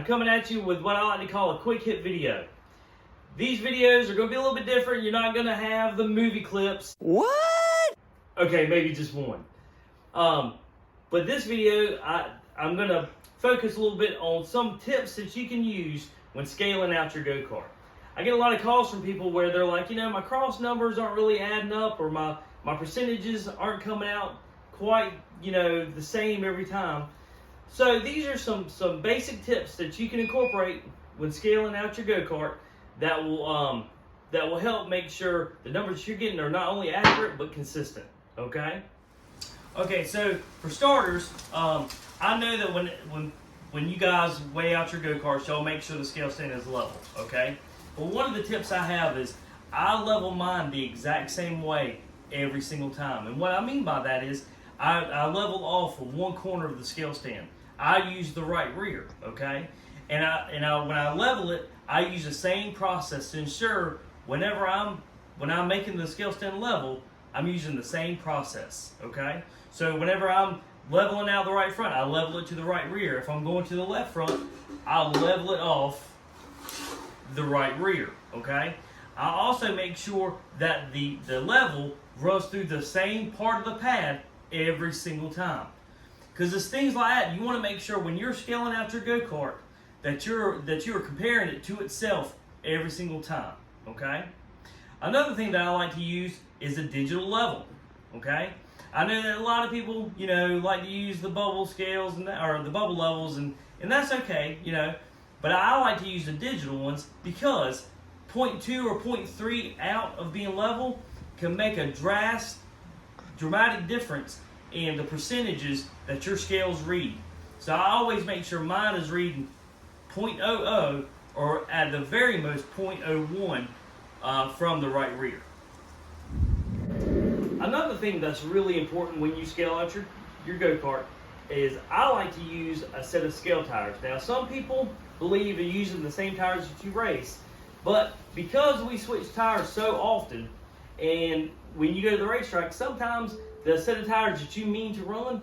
coming at you with what I like to call a quick hit video. These videos are going to be a little bit different. You're not going to have the movie clips. What? Okay, maybe just one. But this video, I'm going to focus a little bit on some tips that you can use when scaling out your go-kart. I get a lot of calls from people where they're like, my cross numbers aren't really adding up, or my percentages aren't coming out quite, the same every time. So these are some basic tips that you can incorporate when scaling out your go-kart that will help make sure the numbers you're getting are not only accurate but consistent. Okay. Okay. So for starters, I know that when you guys weigh out your go-karts, y'all make sure the scale stand is level. Okay. Well, one of the tips I have is I level mine the exact same way every single time, and what I mean by that is I level off from one corner of the scale stand. I use the right rear, okay? And when I level it, I use the same process to ensure when I'm making the scale stand level, I'm using the same process, okay? So whenever I'm leveling out the right front, I level it to the right rear. If I'm going to the left front, I'll level it off the right rear, okay? I also make sure that the level runs through the same part of the pad every single time. Because it's things like that, you want to make sure when you're scaling out your go-kart that you're comparing it to itself every single time, okay? Another thing that I like to use is a digital level, okay? I know that a lot of people, like to use the bubble scales or the bubble levels, and that's okay, but I like to use the digital ones because 0.2 or 0.3 out of being level can make a dramatic difference in the percentages that your scales read. So I always make sure mine is reading 0.00 or at the very most 0.01 from the right rear. Another thing that's really important when you scale out your go-kart is I like to use a set of scale tires. Now, some people believe in using the same tires that you race, but because we switch tires so often, and when you go to the racetrack, sometimes the set of tires that you mean to run,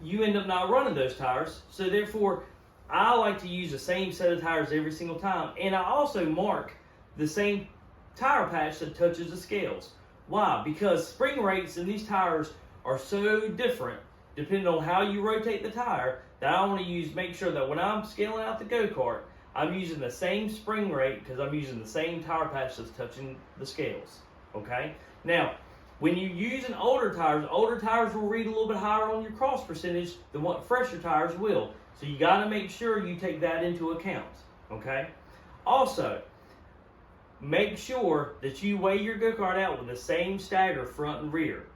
you end up not running those tires. So therefore, I like to use the same set of tires every single time. And I also mark the same tire patch that touches the scales. Why? Because spring rates in these tires are so different depending on how you rotate the tire, that I want to make sure that when I'm scaling out the go-kart, I'm using the same spring rate because I'm using the same tire patch that's touching the scales. Okay? Now, when you're using older tires will read a little bit higher on your cross percentage than what fresher tires will. So you got to make sure you take that into account. Okay? Also, make sure that you weigh your go-kart out with the same stagger front and rear.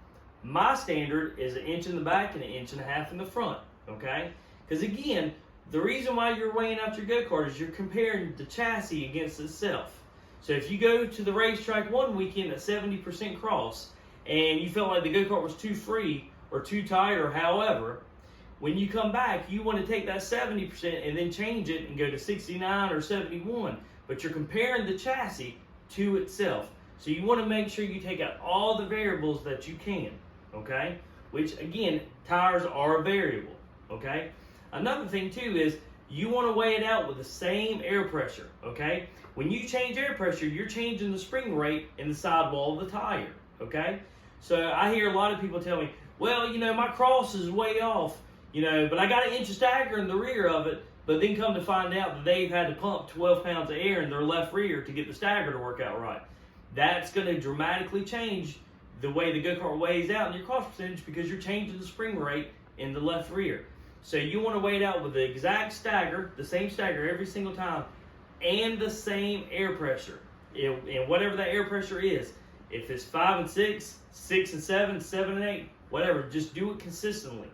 My standard is 1 inch in the back and 1.5 inches in the front. Okay? Because again, the reason why you're weighing out your go-kart is you're comparing the chassis against itself. So if you go to the racetrack one weekend at 70% cross and you felt like the go-kart was too free or too tight or however, when you come back, you want to take that 70% and then change it and go to 69 or 71. But you're comparing the chassis to itself. So you want to make sure you take out all the variables that you can, okay? Which again, tires are a variable, okay? Another thing too is you want to weigh it out with the same air pressure, okay? When you change air pressure, you're changing the spring rate in the sidewall of the tire, okay? So I hear a lot of people tell me, well, my cross is way off, but I got 1 inch of stagger in the rear of it, but then come to find out that they've had to pump 12 pounds of air in their left rear to get the stagger to work out right. That's going to dramatically change the way the go-kart weighs out in your cross percentage because you're changing the spring rate in the left rear. So you want to weigh it out with the exact stagger, the same stagger every single time, and the same air pressure. And whatever that air pressure is, if it's 5 and 6, 6 and 7, 7 and 8, whatever, just do it consistently.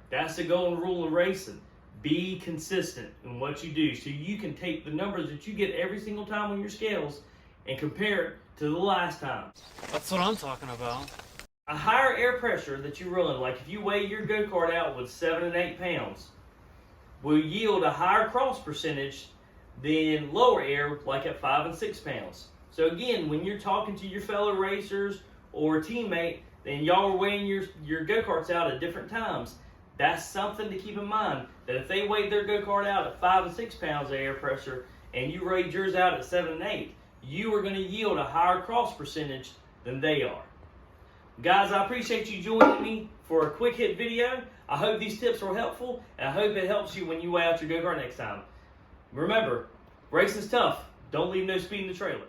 That's the golden rule of racing. Be consistent in what you do so you can take the numbers that you get every single time on your scales and compare it to the last time. That's what I'm talking about. A higher air pressure that you run, like if you weigh your go-kart out with 7 and 8 pounds, will yield a higher cross percentage than lower air, like at 5 and 6 pounds. So again, when you're talking to your fellow racers or a teammate, and y'all are weighing your go-karts out at different times, that's something to keep in mind, that if they weighed their go-kart out at 5 and 6 pounds of air pressure and you weighed yours out at 7 and 8, you are going to yield a higher cross percentage than they are. Guys, I appreciate you joining me for a quick hit video. I hope these tips were helpful, and I hope it helps you when you weigh out your go-kart next time. Remember, racing's tough. Don't leave no speed in the trailer.